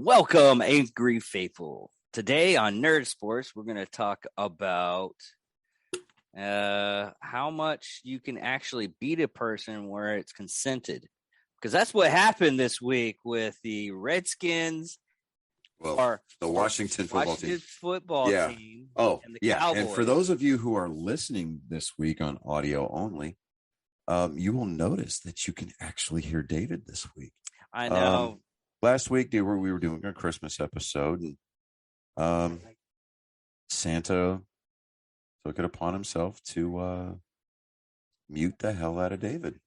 Welcome, Angry Faithful. Today on Nerd Sports, we're going to talk about how much you can actually beat a person where it's consented. Because that's what happened this week with the Redskins. The Washington football team. Team. And the Cowboys. And for those of you who are listening this week on audio only, you will notice that you can actually hear David this week. I know. Last week we were doing a Christmas episode, and Santa took it upon himself to mute the hell out of David.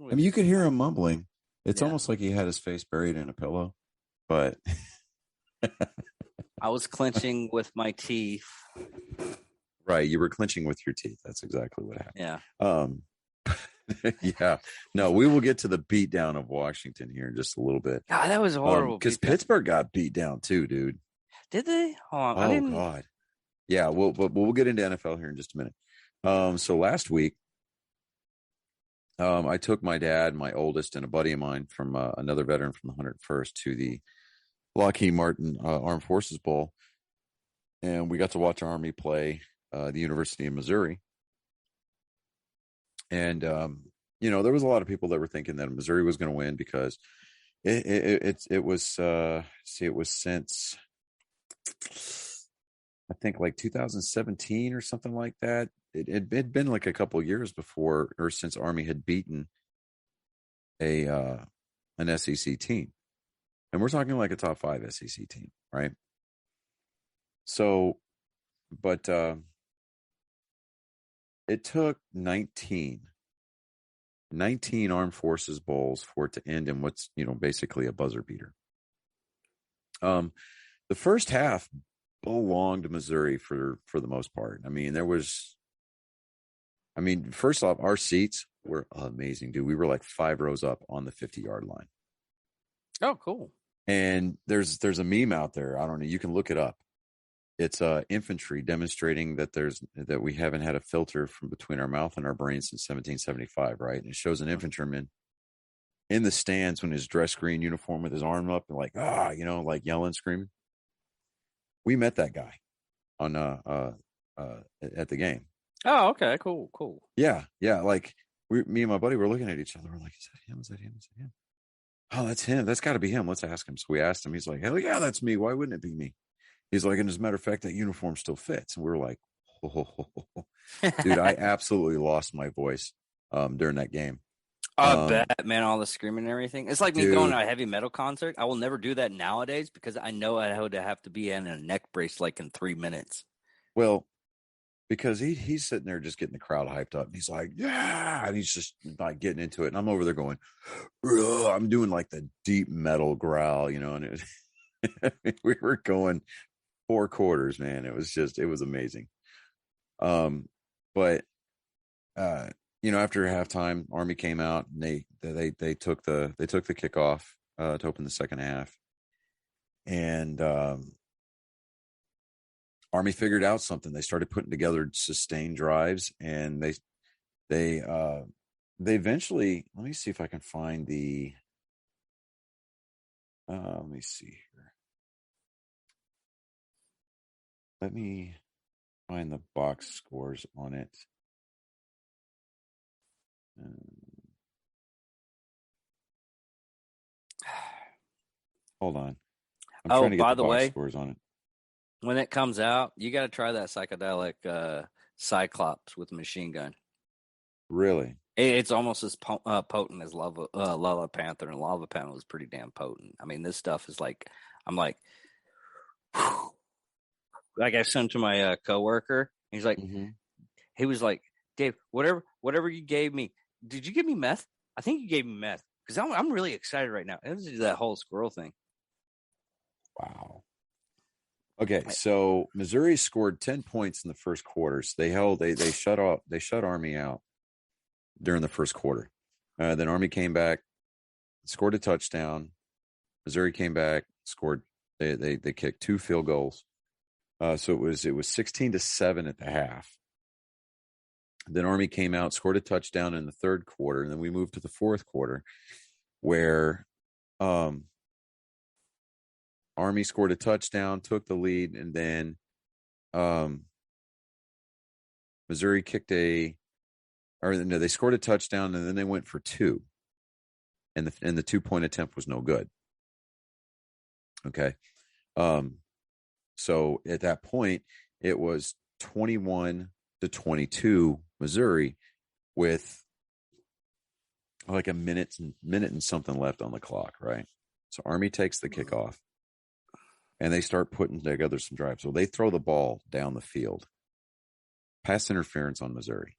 I mean, you could hear him mumbling. It's almost like he had his face buried in a pillow, but I was clenching with my teeth. Right, you were clenching with your teeth. That's exactly what happened. Yeah. Yeah. No, we will get to the beatdown of Washington here in just a little bit. God, that was horrible. Because Pittsburgh got beat down too, dude. Did they? Hold on. I didn't... God. Yeah, we'll get into NFL here in just a minute. So last week, I took my dad, my oldest, and a buddy of mine from another veteran from the 101st to the Lockheed Martin Armed Forces Bowl, and we got to watch Army play the University of Missouri. And, there was a lot of people that were thinking that Missouri was going to win because it was since, I think, like 2017 or something like that. It had been like a couple of years before or since Army had beaten an SEC team. And we're talking like a top 5 SEC team, right? So, but it took 19 Armed Forces Bowls for it to end in what's, basically a buzzer beater. The first half belonged to Missouri for the most part. First off, our seats were amazing, dude. We were like 5 rows up on the 50-yard line. Oh, cool. And there's a meme out there. I don't know. You can look it up. It's infantry demonstrating that we haven't had a filter from between our mouth and our brain since 1775, right? And it shows an infantryman in the stands when his dress green uniform with his arm up and like yelling, screaming. We met that guy on at the game. Oh, okay, cool. Yeah. Like me and my buddy were looking at each other. We're like, is that him? Is that him? Is that him? Oh, that's him. That's got to be him. Let's ask him. So we asked him. He's like, hell yeah, that's me. Why wouldn't it be me? He's like, and as a matter of fact, that uniform still fits. And we were like, dude, I absolutely lost my voice during that game. I bet, man, all the screaming and everything. It's like me going to a heavy metal concert. I will never do that nowadays because I know I would have to be in a neck brace like in 3 minutes. Well, because he's sitting there just getting the crowd hyped up. And he's like, yeah. And he's just like getting into it. And I'm over there going, ugh. I'm doing like the deep metal growl, and we were going 4 quarters, man. It was amazing. But after halftime, Army came out and they took the kickoff to open the second half. And Army figured out something. They started putting together sustained drives, and they eventually, let me see if I can find the let me see here. Let me find the box scores on it. Hold on. I'm trying to get the box scores on it. When it comes out, you got to try that psychedelic Cyclops with a machine gun. Really? It's almost as potent as Lava Panther, and Lava Panther was pretty damn potent. I mean, this stuff is like, I'm like, whew. Like I sent to my coworker. He's like, He was like, Dave, whatever you gave me, did you give me meth? I think you gave me meth because I'm really excited right now. It was that whole squirrel thing. Wow. Okay, so Missouri scored 10 points in the first quarter. So they shut Army out during the first quarter. Then Army came back, scored a touchdown. Missouri came back, scored. They kicked 2 field goals. So it was 16-7 at the half. Then Army came out, scored a touchdown in the third quarter, and then we moved to the fourth quarter, where Army scored a touchdown, took the lead, and then Missouri they scored a touchdown, and then they went for two, and the 2-point attempt was no good. Okay, so at that point it was 21-22 Missouri with like a minute and something left on the clock, right? So Army takes the kickoff, and they start putting together some drives. So they throw the ball down the field. Pass interference on Missouri.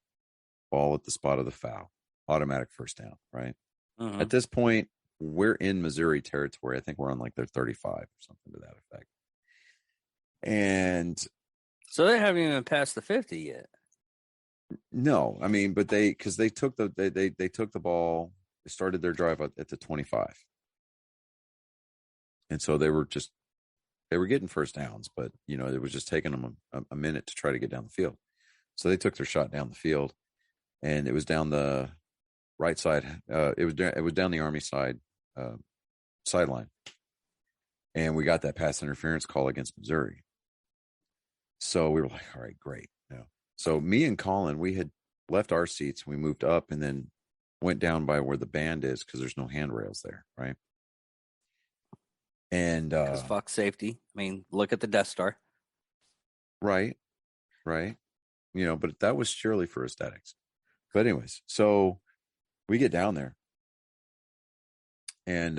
Ball at the spot of the foul. Automatic first down, right? Mm-hmm. At this point, we're in Missouri territory. I think we're on like their 35 or something to that effect. And so they haven't even passed the 50 yet. No, I mean, but they took the ball, they started their drive at the 25. And so they were getting first downs, but it was just taking them a minute to try to get down the field. So they took their shot down the field, and it was down the right side. It was down the Army side sideline, and we got that pass interference call against Missouri. So we were like, all right, great. So me and Colin, we had left our seats. We moved up and then went down by where the band is because there's no handrails there, right? And because fuck safety. I mean, look at the Death Star. Right. But that was surely for aesthetics. But anyways, so we get down there, and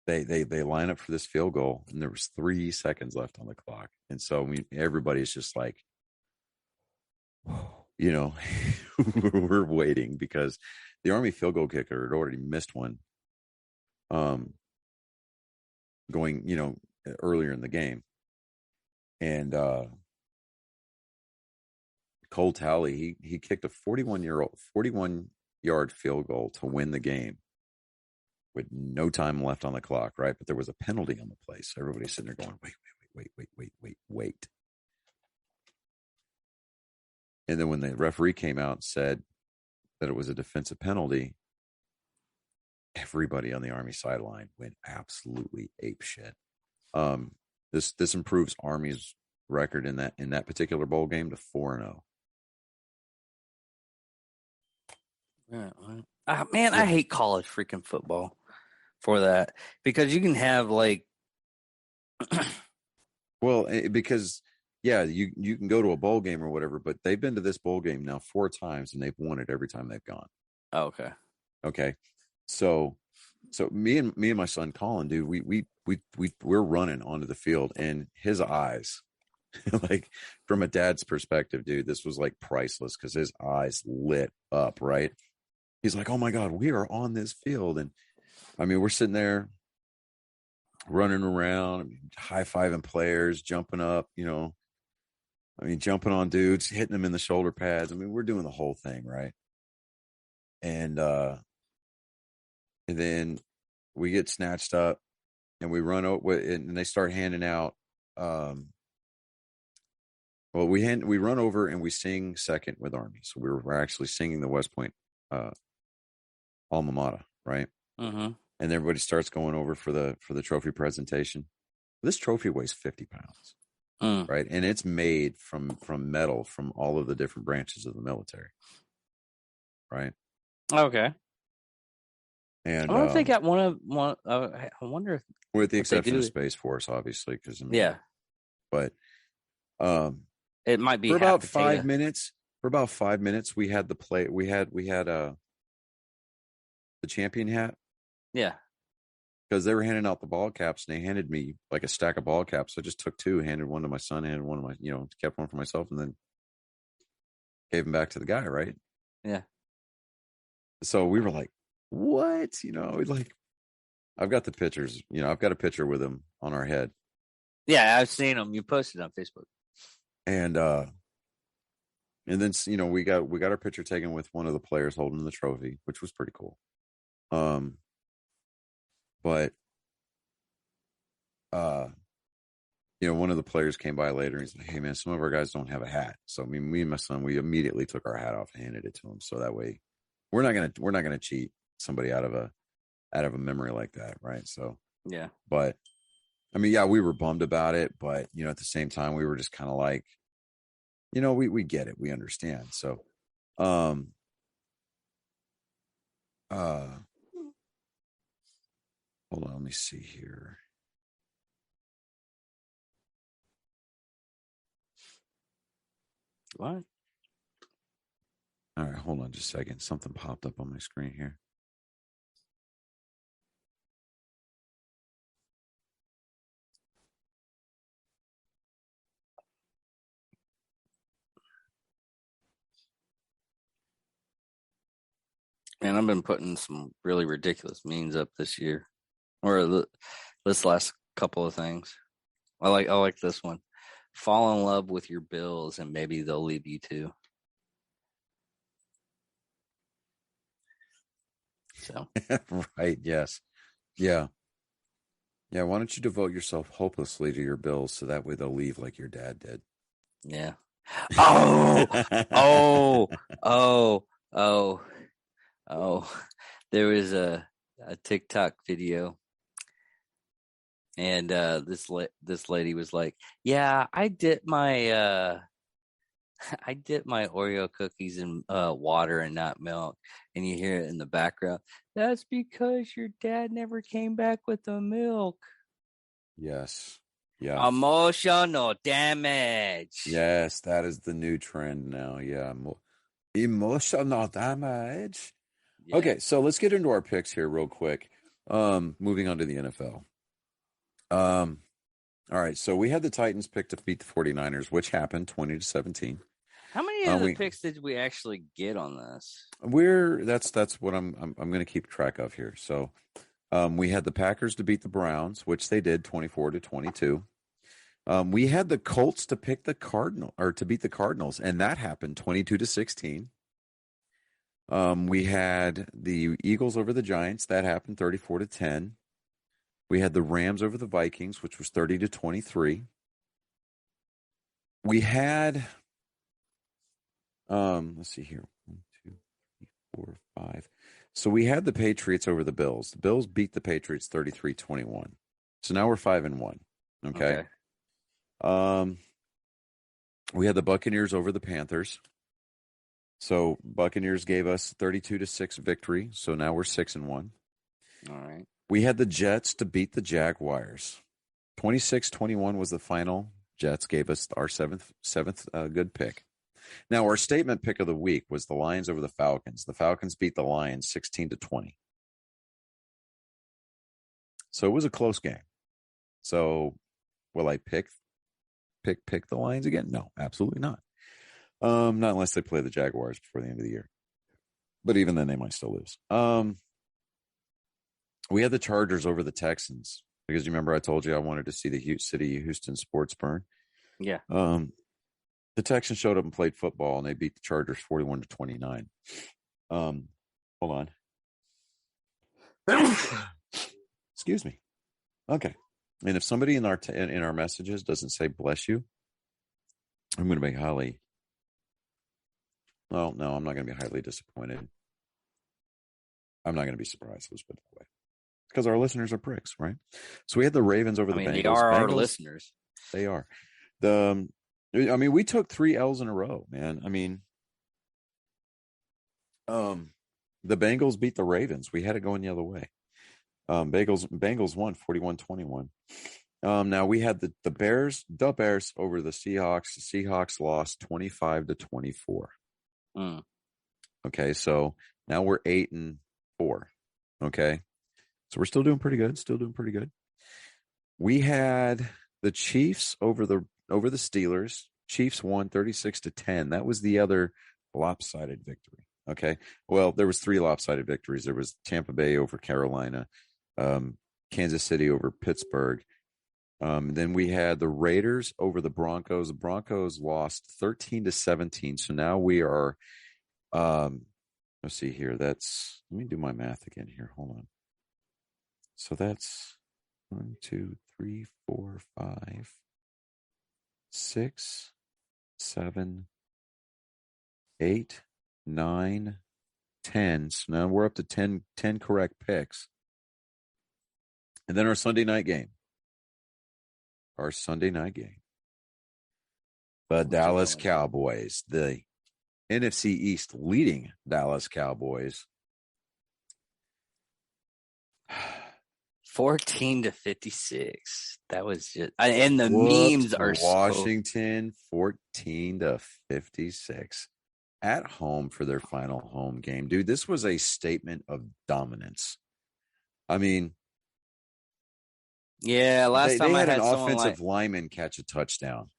they line up for this field goal, and there was 3 seconds left on the clock, and so everybody's just like, we're waiting because the Army field goal kicker had already missed one, going earlier in the game, and Cole Talley, he kicked a 41-yard field goal to win the game with no time left on the clock, right? But there was a penalty on the play. So everybody's sitting there going, wait. And then when the referee came out and said that it was a defensive penalty, everybody on the Army sideline went absolutely apeshit. This improves Army's record in that particular bowl game to 4-0. Man, I hate college freaking football for that, because you can have like well, because you can go to a bowl game or whatever, but they've been to this bowl game now 4 times and they've won it every time they've gone. Oh, okay. So me and my son Colin, dude, we're running onto the field, and his eyes, like from a dad's perspective, dude, this was like priceless because his eyes lit up, right? He's like, oh my God, we are on this field. And I mean, we're sitting there running around, high-fiving players, jumping up, jumping on dudes, hitting them in the shoulder pads. I mean, we're doing the whole thing, right? And then we get snatched up, and we run over, and they start handing out. We run over and we sing second with Army. So we're actually singing the West Point alma mater, right? Mm-hmm. And everybody starts going over for the trophy presentation. This trophy weighs 50 pounds, right? And it's made from metal from all of the different branches of the military, right? Okay. And I don't think I want to. I wonder if, with the exception of Space Force, obviously, because but it might be for about 5 minutes. For about 5 minutes, we had the champion hat. Yeah. Because they were handing out the ball caps, and they handed me like a stack of ball caps. So I just took 2, handed one to my son, handed one to my, kept one for myself, and then gave them back to the guy, right? Yeah. So we were like, what? Like, I've got the pictures. I've got a picture with him on our head. Yeah, I've seen them. You posted on Facebook. And then we got our picture taken with one of the players holding the trophy, which was pretty cool. But one of the players came by later, and he's like, hey man, some of our guys don't have a hat. So me and my son, we immediately took our hat off and handed it to him. So that way we're not gonna cheat somebody out of a out of a memory like that, right? So, Yeah. but I mean, yeah, we were bummed about it, but at the same time, we were just kind of like, we get it, we understand. So, um, hold on, let me see here. What? All right, hold on just a second. Something popped up on my screen here. Man, I've been putting some really ridiculous memes up this year, this last couple of things. I like this one. Fall in love with your bills, and maybe they'll leave you too. So Right, yes. Yeah. Yeah, why don't you devote yourself hopelessly to your bills so that way they'll leave like your dad did? yeah. Oh, oh, oh, oh, oh. There was a TikTok video, and this lady was like, "Yeah, I dip my Oreo cookies in water and not milk." And you hear it in the background. That's because your dad never came back with the milk. Yes. Yeah. Emotional damage. Yes, that is the new trend now. Yeah. Emotional damage. Yeah. Okay, so let's get into our picks here real quick. Moving on to the NFL. All right, so we had the Titans pick to beat the 49ers, which happened 20-17. How many of the We picks did we actually get on this? that's what I'm going to keep track of here. So, we had the Packers to beat the Browns, which they did 24-22. We had the Colts to pick the to beat the Cardinals, and that happened 22-16. We had the Eagles over the Giants, that happened 34-10. We had the Rams over the Vikings, which was 30-23. We had, let's see here, 1, 2, 3, 4, 5. So we had the Patriots over the Bills. The Bills beat the Patriots 33-21. So now we're 5-1. Okay. We had the Buccaneers over the Panthers. So Buccaneers gave us 32-6 victory. So now we're 6-1. All right. We had the Jets to beat the Jaguars. 26-21 was the final. Jets gave us our seventh good pick. Now, our statement pick of the week was the Lions over the Falcons. The Falcons beat the Lions 16-20. So it was a close game. So will I pick the Lions again? No, absolutely not. Not unless they play the Jaguars before the end of the year. But even then, they might still lose. We had the Chargers over the Texans because you remember I told you I wanted to see the city of Houston sports burn. Yeah. The Texans showed up and played football, and they beat the Chargers 41-29. Hold on. Excuse me. Okay. And if somebody in our messages doesn't say bless you, I'm going to be highly. Well, no, I'm not going to be highly disappointed. I'm not going to be surprised. Let's put it that way. Because our listeners are pricks, right? So we had the Ravens over the Bengals. They are our listeners. They are. We took 3 L's in a row, man. The Bengals beat the Ravens. We had it going the other way. Bengals won 41-21. Now we had the Bears over the Seahawks. The Seahawks lost 25-24. Okay, so now we're 8-4. Okay. So we're still doing pretty good. We had the Chiefs over the Steelers. Chiefs won 36-10. That was the other lopsided victory. Okay. Well, there was 3 lopsided victories. There was Tampa Bay over Carolina, Kansas City over Pittsburgh. Then we had the Raiders over the Broncos. The Broncos lost 13-17. So now we are, let's see here. Let me do my math again here. Hold on. So that's 1, 2, 3, 4, 5, 6, 7, 8, 9, 10. So now we're up to 10 correct picks. And then our Sunday night game. The Dallas Cowboys, the NFC East leading Dallas Cowboys. 14-56. That was just, and the memes are Washington 14-56 at home for their final home game. Dude, this was a statement of dominance. I mean, yeah, last time they I had had an offensive like, lineman catch a touchdown.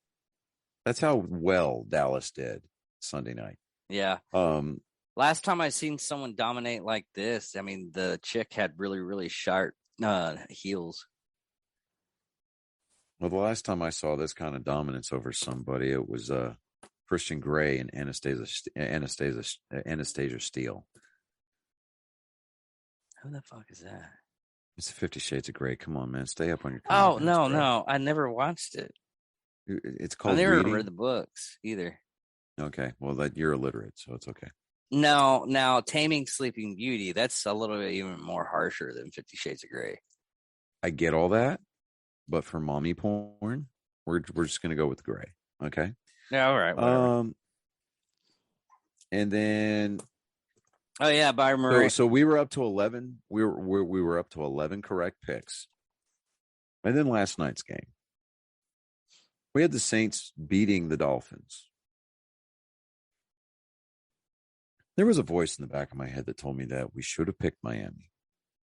That's how well Dallas did Sunday night. Yeah. Last time I seen someone dominate like this, I mean, the chick had really, really sharp heels. Well, the last time I saw this kind of dominance over somebody, it was Christian Gray and Anastasia Steele. Who the fuck is that? It's 50 Shades of Grey. Come on, man. Stay up on your Oh, no. I never watched it. It's called I never reading. read the books either. Okay. Well, you're illiterate, so it's okay. No, now Taming Sleeping Beauty, that's a little bit even more harsher than 50 Shades of Grey. I get all that, but for mommy porn, we're just gonna go with Grey. Okay. Yeah, all right. Whatever. And then Byron Murray. So we were up to 11. We were up to 11 correct picks. And then last night's game, we had the Saints beating the Dolphins. There was a voice in the back of my head that told me that we should have picked Miami.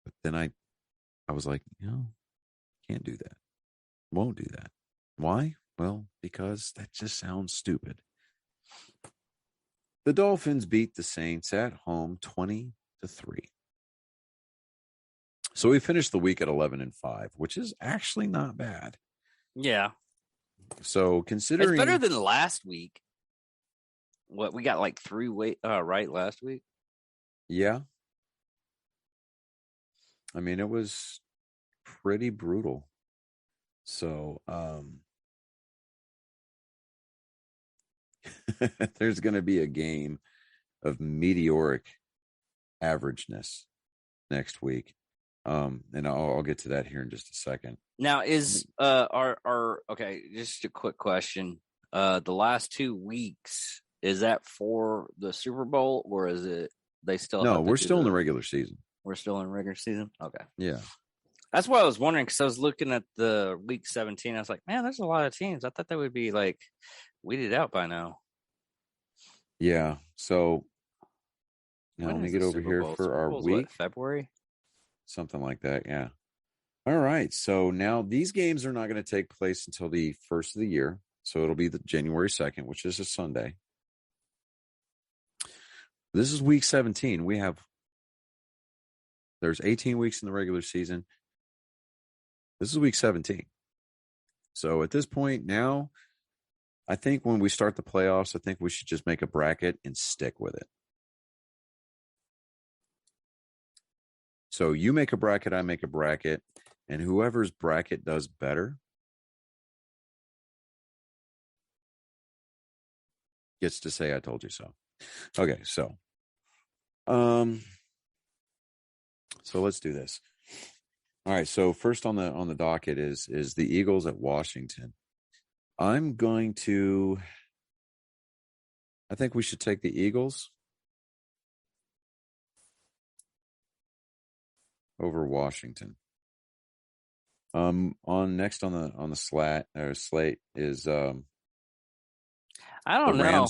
But then I was like, can't do that. Won't do that. Why? Well, because that just sounds stupid. The Dolphins beat the Saints at home 20-3. So we finished the week at 11-5, which is actually not bad. Yeah. So considering it's better than last week. What, we got like 3 right last week? Yeah. I mean, it was pretty brutal. So there's going to be a game of meteoric averageness next week. And I'll get to that here in just a second. Now is okay, just a quick question. The last 2 weeks, is that for the Super Bowl, or is it they still? No, we're still in the regular season. We're still in regular season. Okay. Yeah. That's what I was wondering, because I was looking at the week 17. I was like, man, there's a lot of teams. I thought they would be like weeded out by now. Yeah. So now let me get over here for our week. What, February? Something like that. Yeah. All right. So now these games are not going to take place until the first of the year. So it'll be the January 2nd, which is a Sunday. This is week 17. There's 18 weeks in the regular season. This is week 17. So at this point now, I think when we start the playoffs, I think we should just make a bracket and stick with it. So you make a bracket, I make a bracket, and whoever's bracket does better gets to say I told you so. Okay, so let's do this. All right, so first on the docket is the Eagles at Washington. I think we should take the Eagles over Washington. On the slate is I don't know.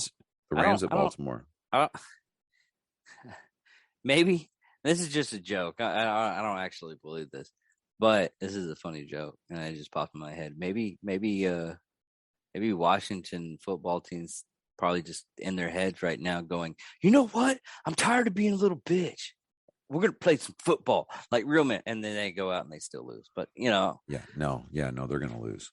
The Rams at Baltimore. Maybe this is just a joke. I don't actually believe this, but this is a funny joke, and it just popped in my head. Maybe Washington football team's probably just in their heads right now, going, you know what? I'm tired of being a little bitch. We're gonna play some football like real men, and then they go out and they still lose. But no, they're gonna lose.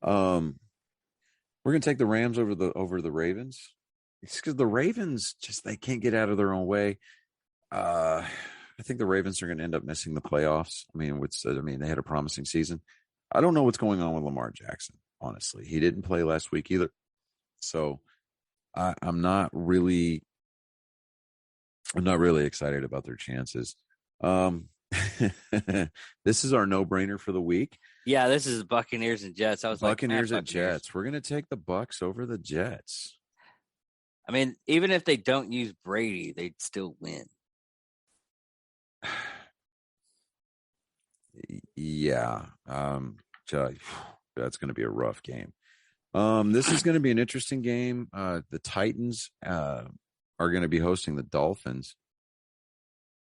We're gonna take the Rams over the Ravens. It's because the Ravens they can't get out of their own way. I think the Ravens are going to end up missing the playoffs. I mean, they had a promising season. I don't know what's going on with Lamar Jackson. Honestly, he didn't play last week either, so I'm not really excited about their chances. This is our no-brainer for the week. Yeah, this is Buccaneers and Jets. I was Buccaneers like, at Jets. We're going to take the Bucks over the Jets. I mean, even if they don't use Brady, they'd still win. Yeah. That's going to be a rough game. This is going to be an interesting game. The Titans are going to be hosting the Dolphins.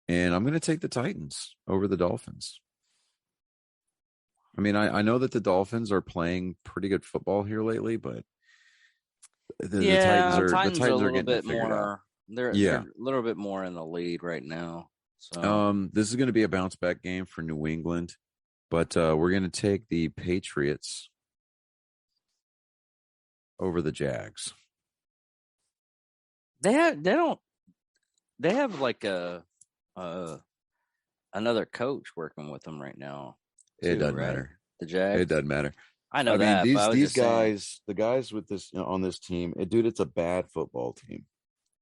And I'm going to take the Titans over the Dolphins. I mean, I know that the Dolphins are playing pretty good football here lately, but the Titans are a little getting bit it figured more. out. They're a little bit more in the lead right now. So This is going to be a bounce back game for New England, but we're going to take the Patriots over the Jags. they have like another coach working with them right now. It doesn't matter. The Jags. It doesn't matter. I know that. These guys, the guys with this on this team, dude, it's a bad football team.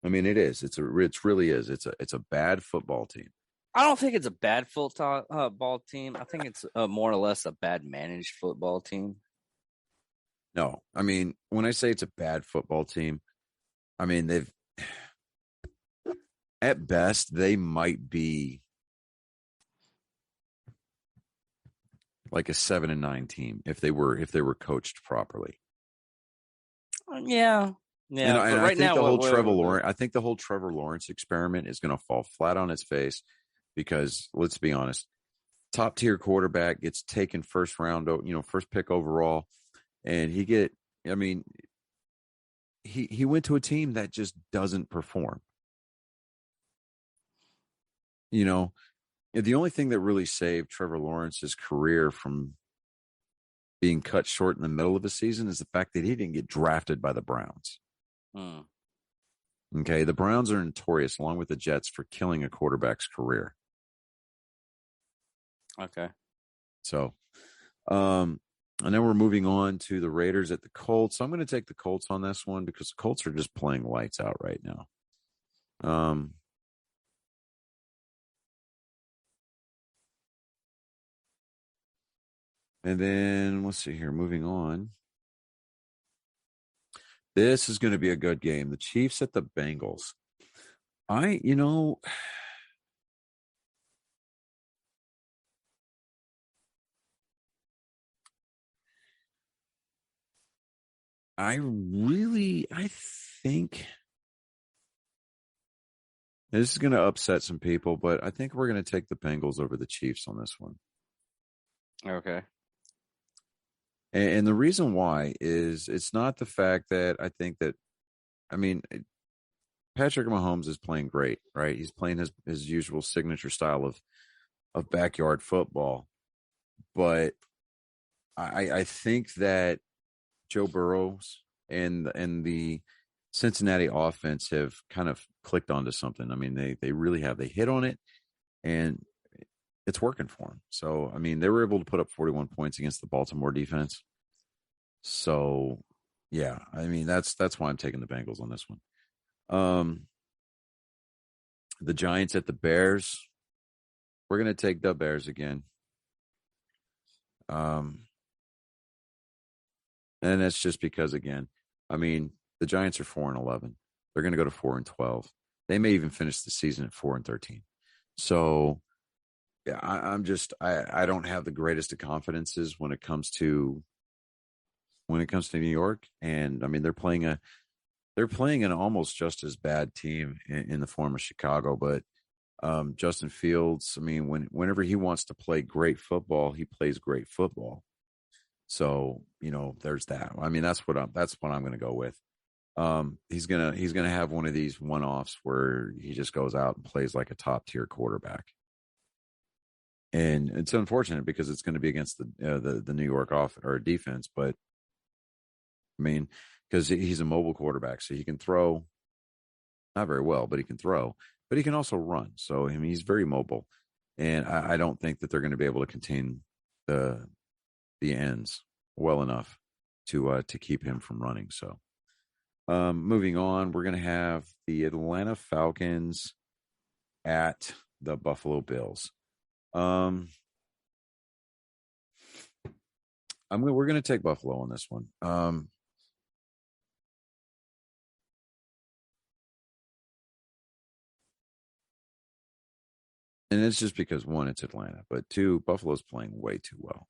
I mean, it is. It really is. It's a bad football team. I don't think it's a bad football team. I think it's more or less a bad managed football team. No, I mean, when I say it's a bad football team, I mean they've at best they might be like a 7-9 team if they were coached properly. Yeah. And I think the whole Trevor Lawrence experiment is going to fall flat on its face because let's be honest, top tier quarterback gets taken first pick overall, and he went to a team that just doesn't perform. You know, the only thing that really saved Trevor Lawrence's career from being cut short in the middle of a season is the fact that he didn't get drafted by the Browns. Okay, the Browns are notorious, along with the Jets, for killing a quarterback's career. Okay. So, and then we're moving on to the Raiders at the Colts. I'm going to take the Colts on this one because the Colts are just playing lights out right now. And then let's see here, moving on. This is going to be a good game. The Chiefs at the Bengals. I think this is going to upset some people, but I think we're going to take the Bengals over the Chiefs on this one. Okay. And the reason why is it's not the fact that I think that, I mean, Patrick Mahomes is playing great, right? He's playing his usual signature style of backyard football. But I think that Joe Burrows and the Cincinnati offense have kind of clicked onto something. I mean, they really have. They hit on it, and it's working for them. So, I mean, they were able to put up 41 points against the Baltimore defense. So, yeah, I mean, that's why I'm taking the Bengals on this one. The Giants at the Bears. We're going to take the Bears again. And that's just because, again, I mean, the Giants are 4-11. They're going to go to 4-12. They may even finish the season at 4-13. So, yeah, I don't have the greatest of confidences when it comes to New York. And I mean, they're playing an almost just as bad team in the form of Chicago, but Justin Fields, I mean, whenever he wants to play great football, he plays great football. So, there's that. I mean, that's what I'm going to go with. He's going to have one of these one-offs where he just goes out and plays like a top-tier quarterback. And it's unfortunate because it's going to be against the New York defense, but I mean, because he's a mobile quarterback, so he can throw, not very well, but he can throw, but he can also run. So, I mean, he's very mobile, and I don't think that they're going to be able to contain the ends well enough to keep him from running. So, moving on, we're going to have the Atlanta Falcons at the Buffalo Bills. We're going to take Buffalo on this one. And it's just because, one, it's Atlanta, but two, Buffalo's playing way too well.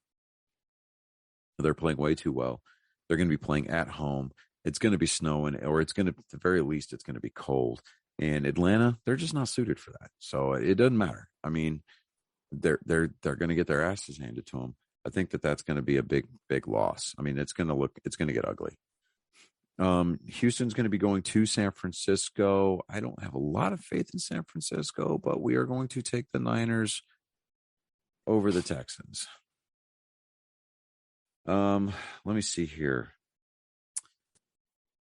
They're playing way too well. They're going to be playing at home. It's going to be snowing, or it's going to, at the very least, it's going to be cold. And Atlanta, they're just not suited for that. So it doesn't matter. I mean, they're going to get their asses handed to them. I think that's going to be a big loss. I mean, it's going to get ugly. Houston's going to be going to San Francisco. I don't have a lot of faith in San Francisco, but we are going to take the Niners over the Texans. Let me see here.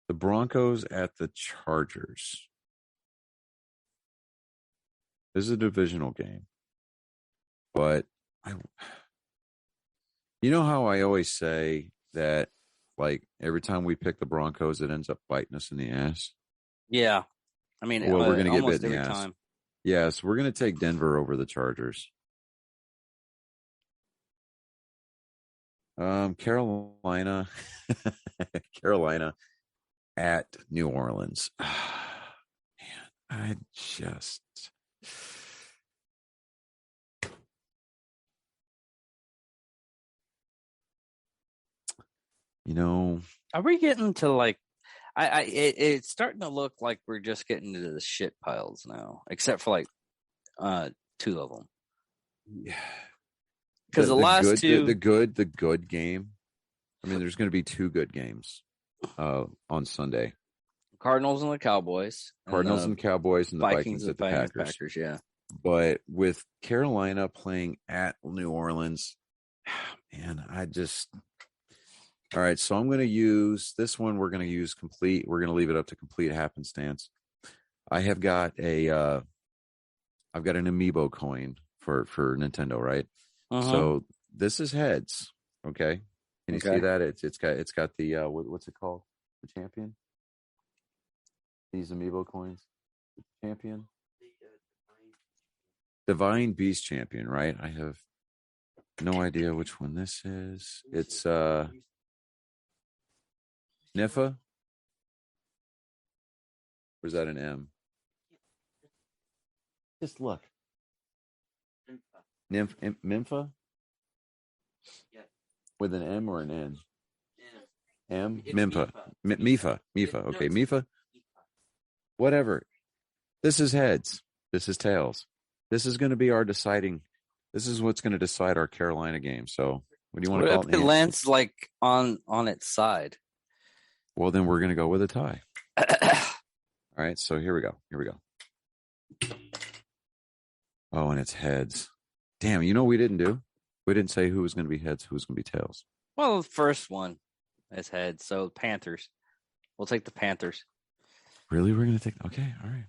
The Broncos at the Chargers. This is a divisional game. But you know how I always say that, like, every time we pick the Broncos, it ends up biting us in the ass? Yeah. I mean, well, we're going to get almost bit in the every ass. time. Yes, we're going to take Denver over the Chargers. Carolina at New Orleans. Man, are we getting to, like, it's starting to look like we're just getting into the shit piles now, except for like two of them. Yeah. Because the last two, the good game. I mean, there's going to be two good games on Sunday. Cardinals and the Cowboys. And Cowboys, and the Vikings at the Packers. Yeah. But with Carolina playing at New Orleans, man, all right, so I'm going to use this one. We're going to use complete. We're going to leave it up to complete happenstance. I've got an amiibo coin for Nintendo, right? Uh-huh. So this is heads. Okay. Can you see that? It's got the what's it called? The champion. These amiibo coins. Champion. Divine Beast champion, right? I have no idea which one this is. It's Nifa? Or is that an M? Just look. Nympha? With an M or an N? M? Mimpha. Mifa. Okay, Mifa. Whatever. This is heads. This is tails. This is going to be our deciding. This is what's going to decide our Carolina game. So, what do you want to call it? If it lands like on its side. Well, then we're going to go with a tie. All right, so here we go. Oh, and it's heads. Damn, you know what we didn't do? We didn't say who was going to be heads, who was going to be tails. Well, the first one is heads, so Panthers. We'll take the Panthers. Really? We're going to take... Okay, all right.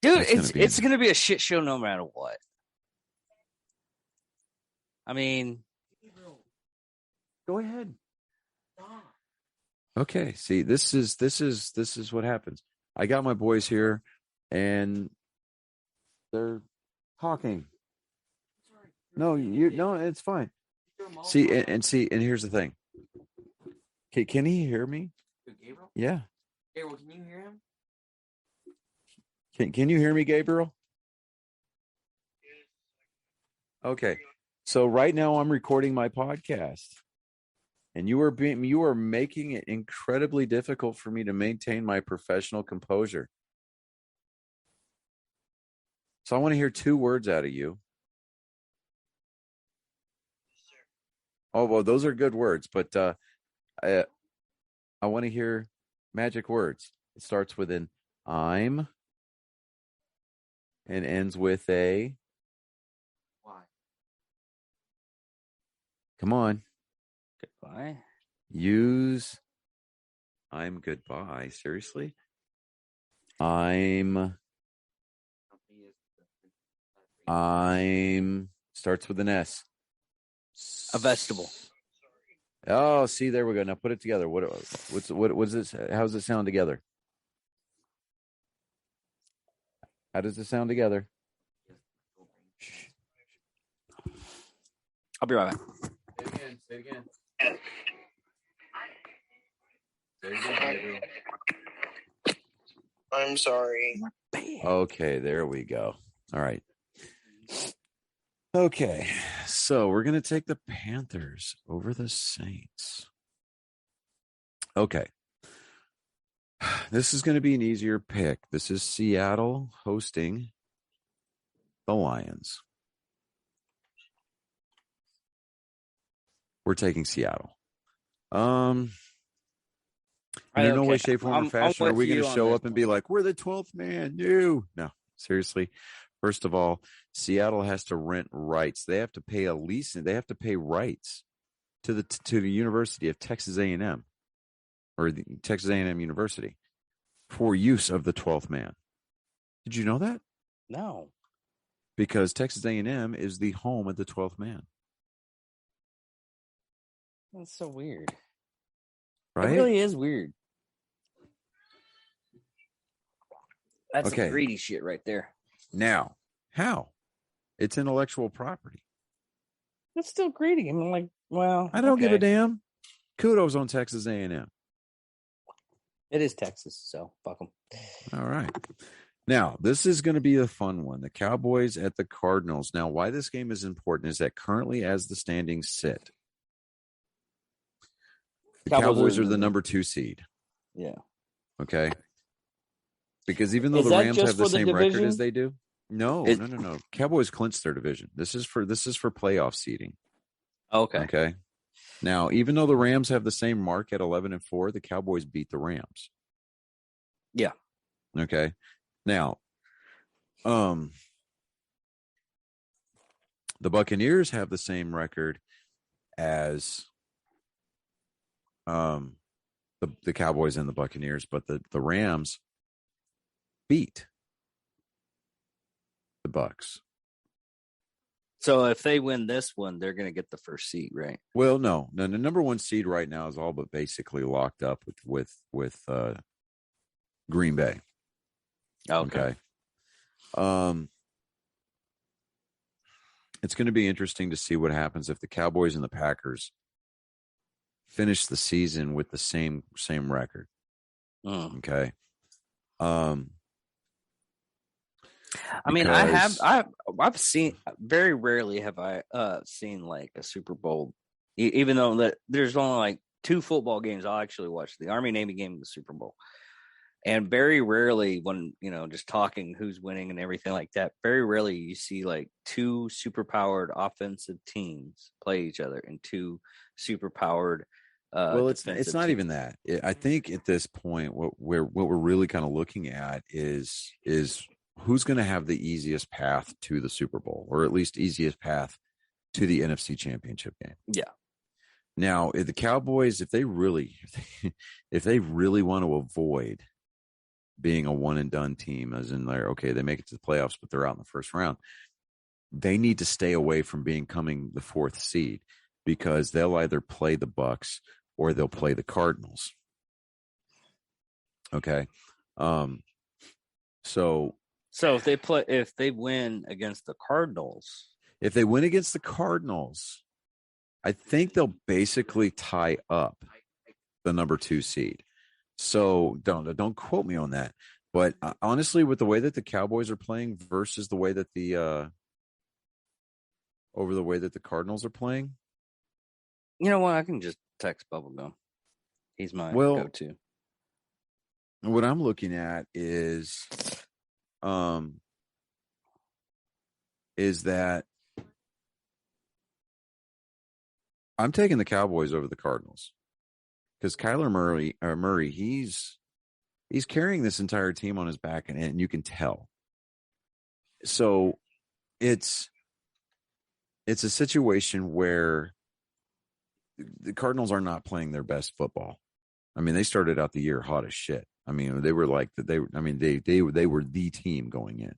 Dude, it's going to be a shit show no matter what. I mean... Go ahead. Okay, see, this is what happens. I got my boys here, and they're talking. No, it's fine. See, and here's the thing. Okay, can he hear me? Gabriel? Yeah. Gabriel, can you hear him? Can you hear me, Gabriel? Okay. So right now I'm recording my podcast. And you are making it incredibly difficult for me to maintain my professional composure. So I want to hear two words out of you. Oh, well, those are good words, but I want to hear magic words. It starts with an I'm and ends with a Y. Come on. Goodbye. Use I'm goodbye. Seriously? I'm starts with an S. A vegetable. Oh, see, there we go. Now put it together. What's this? How does it sound together? How does it sound together? I'll be right back. Say it again. Say it again, Gabriel. I'm sorry. Okay, there we go. All right. Okay, so we're going to take the Panthers over the Saints. Okay. This is going to be an easier pick. This is Seattle hosting the Lions. We're taking Seattle. In no way, shape, form, or fashion are we going to show up and be like, we're the 12th man. No, seriously. First of all, Seattle has to rent rights. They have to pay a lease, and they have to pay rights to the University of Texas A&M or the Texas A&M University for use of the 12th man. Did you know that? No. Because Texas A&M is the home of the 12th man. That's so weird. Right? It really is weird. That's Okay. some greedy shit right there. Now, how? It's intellectual property. It's still greedy. I mean, like, well, I don't give a damn. Kudos on Texas A&M. It is Texas, so fuck them. All right. Now, this is going to be a fun one. The Cowboys at the Cardinals. Now, why this game is important is that currently as the standings sit, the Cowboys are the number 2 seed. Yeah. Okay. Because even though the Rams have the same record as they do, no. Cowboys clinched their division. This is for playoff seeding. Okay. Okay. Now, even though the Rams have the same mark at 11-4, the Cowboys beat the Rams. Yeah. Okay. Now, the Buccaneers have the same record as the Cowboys and the Buccaneers, but the Rams beat the Bucs. So if they win this one, they're going to get the first seed, right? Well, no. The number 1 seed right now is all but basically locked up with Green Bay. Okay. It's going to be interesting to see what happens if the Cowboys and the Packers finish the season with the same record. Okay. I mean, I've seen, very rarely have I seen like a Super Bowl, even though that there's only like 2 football games I'll actually watch, the Army-Navy game and the Super Bowl. And very rarely when, just talking who's winning and everything like that, very rarely you see like 2 super-powered offensive teams play each other and 2 super-powered well, it's defensive not teams. even that. I think at this point, what we're really kind of looking at is who's going to have the easiest path to the Super Bowl, or at least easiest path to the NFC Championship game. Yeah. Now, if the Cowboys, if they really want to avoid being a one and done team, as in they make it to the playoffs, but they're out in the first round, they need to stay away from becoming the 4th seed, because they'll either play the Bucs or they'll play the Cardinals. Okay. So if they win against the Cardinals, if they win against the Cardinals, I think they'll basically tie up the number 2 seed. So don't quote me on that. But honestly, with the way that the Cowboys are playing versus the way that the Cardinals are playing, you know what? I can just text Bubblegum. He's my go-to. What I'm looking at is that I'm taking the Cowboys over the Cardinals, because Kyler Murray, he's carrying this entire team on his back, and you can tell. So it's a situation where the Cardinals are not playing their best football. I mean, they started out the year hot as shit. I mean, they were like they were the team going in.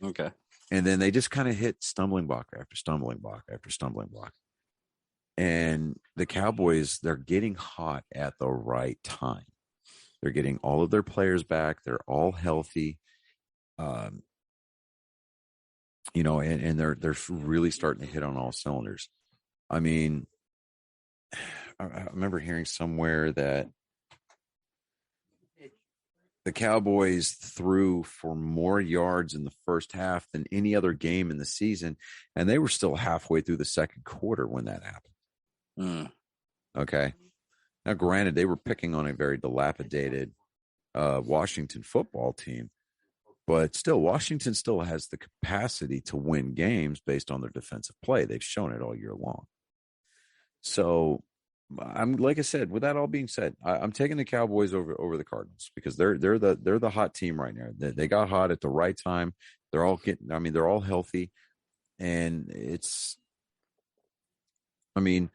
Okay. And then they just kind of hit stumbling block after stumbling block after stumbling block. And the Cowboys, they're getting hot at the right time. They're getting all of their players back. They're all healthy. And they're really starting to hit on all cylinders. I mean, I remember hearing somewhere that the Cowboys threw for more yards in the first half than any other game in the season, and they were still halfway through the second quarter when that happened. Okay. Now, granted, they were picking on a very dilapidated Washington football team, but still, Washington still has the capacity to win games based on their defensive play. They've shown it all year long. So, I'm like I said. With that all being said, I'm taking the Cowboys over the Cardinals because they're the hot team right now. They got hot at the right time. They're all getting. I mean, they're all healthy, and it's. I mean,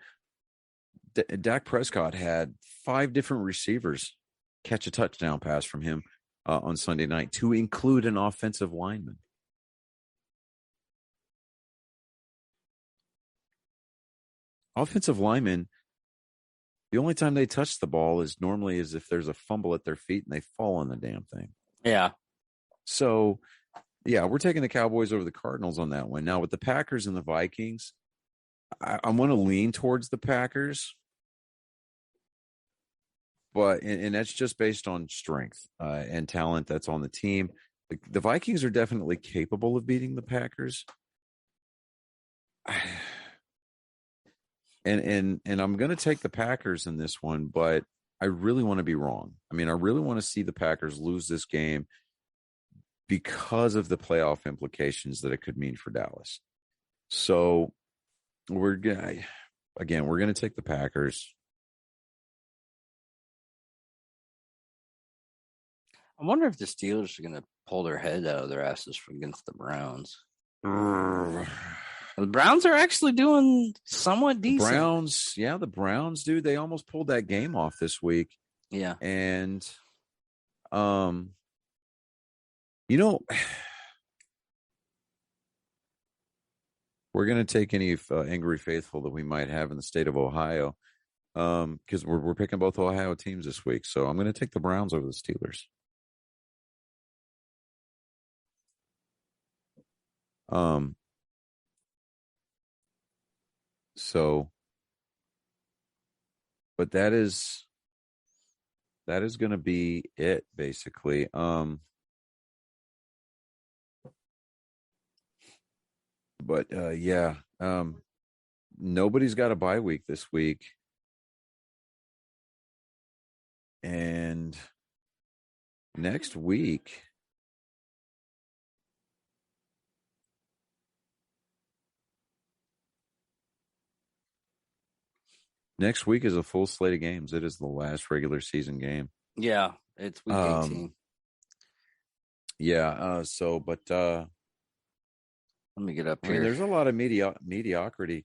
Dak Prescott had 5 different receivers catch a touchdown pass from him on Sunday night, to include an offensive lineman. Offensive linemen, the only time they touch the ball is normally as if there's a fumble at their feet and they fall on the damn thing. Yeah. So, yeah, we're taking the Cowboys over the Cardinals on that one. Now, with the Packers and the Vikings, I want to lean towards the Packers. But and that's just based on strength and talent that's on the team. The Vikings are definitely capable of beating the Packers. And I'm going to take the Packers in this one, but I really want to be wrong. I mean, I really want to see the Packers lose this game because of the playoff implications that it could mean for Dallas. So we're going to take the Packers. I wonder if the Steelers are going to pull their head out of their asses against the Browns. The Browns are actually doing somewhat decent. The Browns, dude, they almost pulled that game off this week. Yeah. And, we're going to take any angry faithful that we might have in the state of Ohio, because we're picking both Ohio teams this week. So I'm going to take the Browns over the Steelers. But that is going to be it basically. Nobody's got a bye week this week. And next week, is a full slate of games. It is the last regular season game. Yeah, it's week 18. Yeah. Let me get up here. I mean, there's a lot of mediocrity.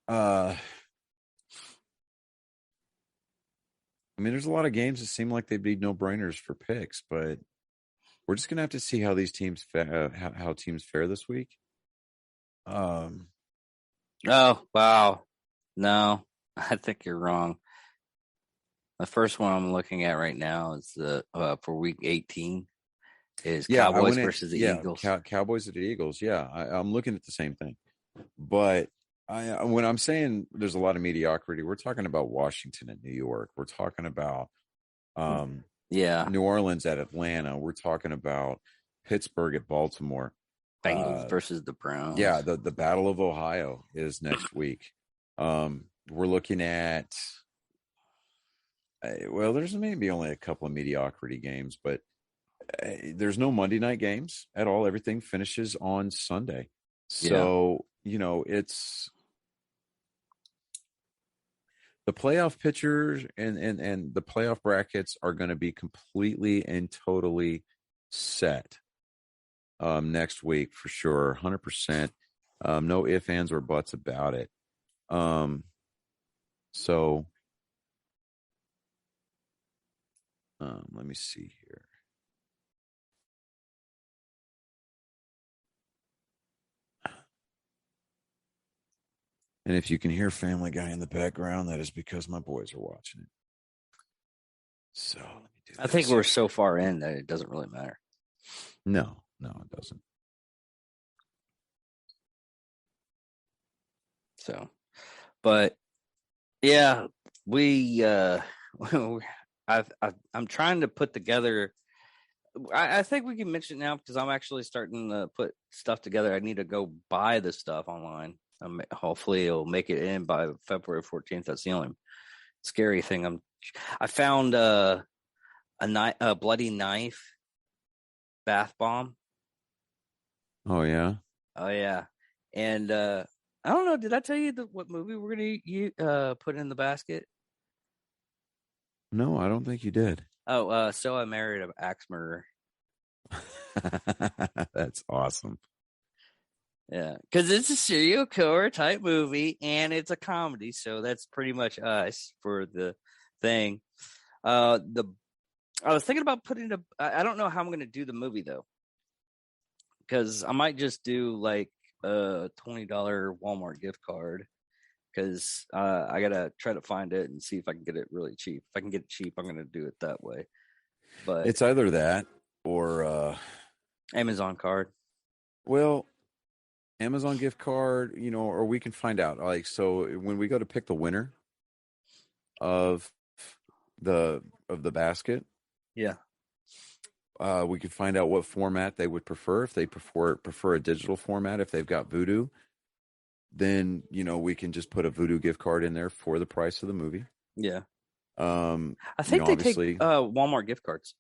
I mean, there's a lot of games that seem like they'd be no-brainers for picks, but we're just gonna have to see how these teams how teams fare this week. Oh wow, no, I think you're wrong. The first one I'm looking at right now is the for week 18 is Cowboys versus the Eagles. Cowboys at the Eagles. Yeah, I'm looking at the same thing, but when I'm saying there's a lot of mediocrity, we're talking about Washington and New York. We're talking about New Orleans at Atlanta. We're talking about Pittsburgh at Baltimore. Bengals versus the Browns. Yeah, the Battle of Ohio is next week. We're looking at there's maybe only a couple of mediocrity games, but there's no Monday night games at all. Everything finishes on Sunday. So, it's the playoff pictures and the playoff brackets are going to be completely and totally set next week for sure. 100%. No ifs, ands, or buts about it. So let me see here. And if you can hear Family Guy in the background, that is because my boys are watching it. So let me do this. I think we're so far in that it doesn't really matter. No, it doesn't. So, But yeah, we I'm trying to put together. I think we can mention it now because I'm actually starting to put stuff together. I need to go buy the stuff online. Hopefully, it'll make it in by February 14th. That's the only scary thing. I found a bloody knife bath bomb. Oh yeah. Oh yeah, and I don't know. Did I tell you what movie we're gonna put in the basket? No, I don't think you did. Oh, So I Married an Axe Murderer. That's awesome. Yeah, because it's a serial killer type movie and it's a comedy, so that's pretty much us for the thing. I was thinking about putting I don't know how I'm going to do the movie though, because I might just do like a $20 Walmart gift card. Because I gotta try to find it and see if I can get it really cheap. If I can get it cheap, I'm gonna do it that way. But It's either that or Amazon card. well, Amazon gift card, or we can find out. Like, so when we go to pick the winner of the basket, Yeah. we can find out what format they would prefer. If they prefer a digital format, if they've got Vudu, then we can just put a Vudu gift card in there for the price of the movie. Yeah. I think they take Walmart gift cards.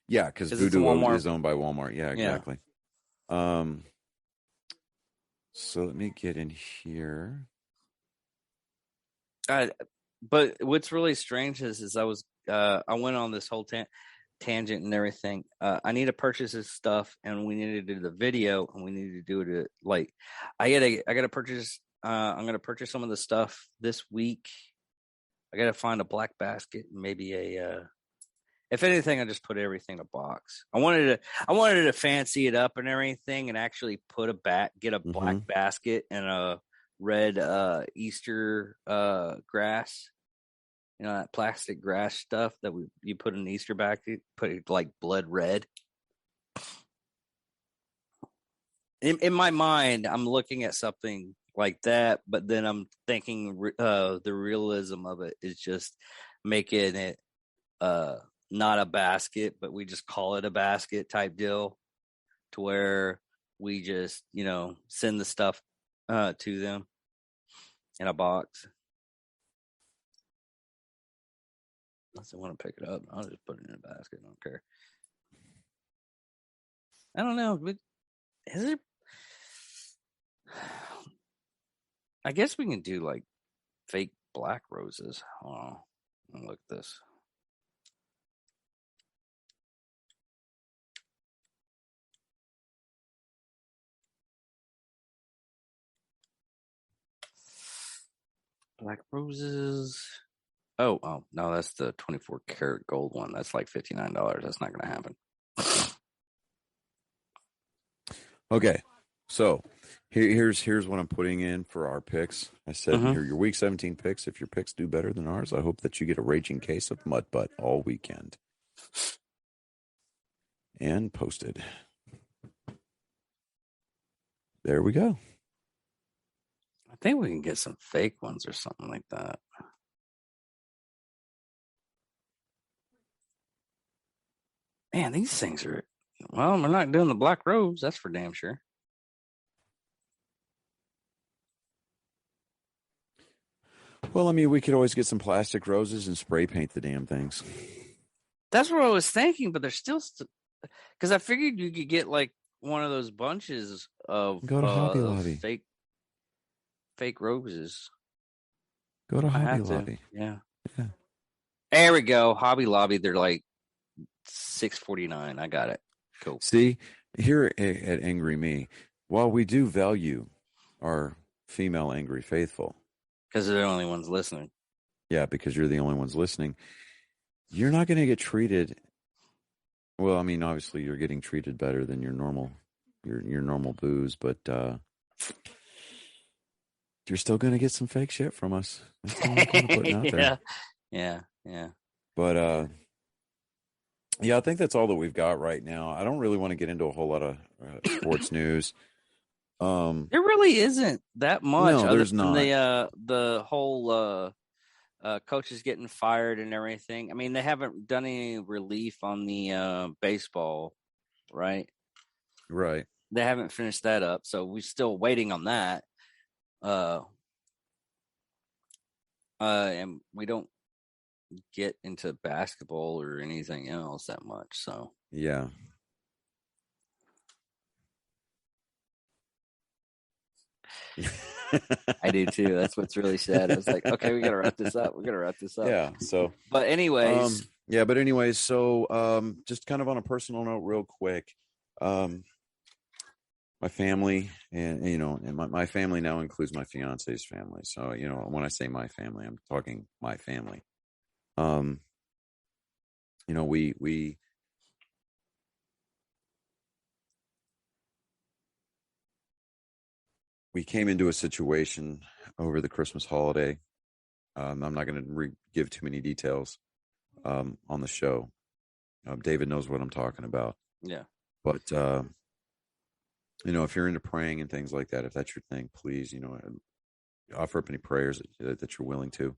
Yeah, because Vudu is owned by Walmart. Yeah, exactly. Yeah. So let me get in here. But what's really strange is I went on this whole tangent and everything. I need to purchase this stuff, and we need to do the video, and we need to do it like I gotta purchase. I'm gonna purchase some of the stuff this week. I gotta find a black basket, and maybe if anything, I just put everything in a box. I wanted to fancy it up and everything, and actually get a black basket and a red Easter grass. That plastic grass stuff that you put in the Easter basket, put it like blood red. In my mind, I'm looking at something like that, but then I'm thinking the realism of it is just making it not a basket, but we just call it a basket type deal, to where we just send the stuff to them in a box. Unless they want to pick it up, I'll just put it in a basket. I don't care. I don't know. Is it? I guess we can do like fake black roses. Hold on. Look at this. Black roses. Oh, no, that's the 24 karat gold one. That's like $59. That's not going to happen. Okay, so here's what I'm putting in for our picks. I said your week 17 picks. If your picks do better than ours, I hope that you get a raging case of mud butt all weekend. And posted. There we go. I think we can get some fake ones or something like that. Man, these things are... Well, we're not doing the black rose. That's for damn sure. Well, I mean, we could always get some plastic roses and spray paint the damn things. That's what I was thinking, but they're still... Because I figured you could get like one of those bunches of go to Hobby Lobby. Fake roses. Go to Hobby Lobby. Yeah. There we go. Hobby Lobby. They're like $6.49. I got it. Cool. See, here at Angry Me, while we do value our female Angry Faithful, because they're the only ones listening. Yeah, because you're the only ones listening. You're not going to get treated. Well, I mean, obviously, you're getting treated better than your normal booze, but you're still going to get some fake shit from us. That's all I'm kind of putting out there. Yeah. But yeah, I think that's all that we've got right now. I don't really want to get into a whole lot of sports news. There really isn't that much. No, other there's than not. the whole coaches getting fired and everything. I mean, they haven't done any relief on the baseball, right? Right. They haven't finished that up, so we're still waiting on that. And we don't get into basketball or anything else that much. So Yeah. I do too. That's what's really sad. I was like, okay, we got to wrap this up. Yeah. So, But anyways, so just kind of on a personal note, real quick, my family and my family now includes my fiance's family. So, when I say my family, I'm talking my family. We came into a situation over the Christmas holiday. I'm not going to give too many details on the show. David knows what I'm talking about. yeah. But, if you're into praying and things like that, if that's your thing, please, offer up any prayers that you're willing to.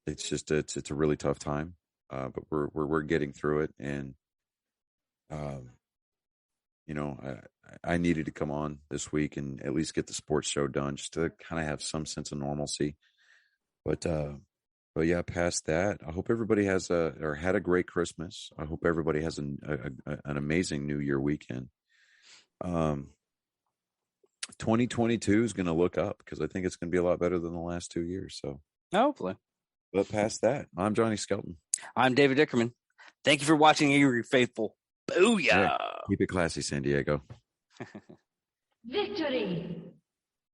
It's just, it's a really tough time, but we're getting through it. And, I needed to come on this week and at least get the sports show done just to kind of have some sense of normalcy. But yeah, past that, I hope everybody had a great Christmas. I hope everybody has an amazing New Year weekend. 2022 is going to look up because I think it's going to be a lot better than the last 2 years. So Hopefully. But past that, I'm Johnny Skelton. I'm David Dickerman. Thank you for watching Erie Faithful. Booyah! Yeah, keep it classy, San Diego. Victory!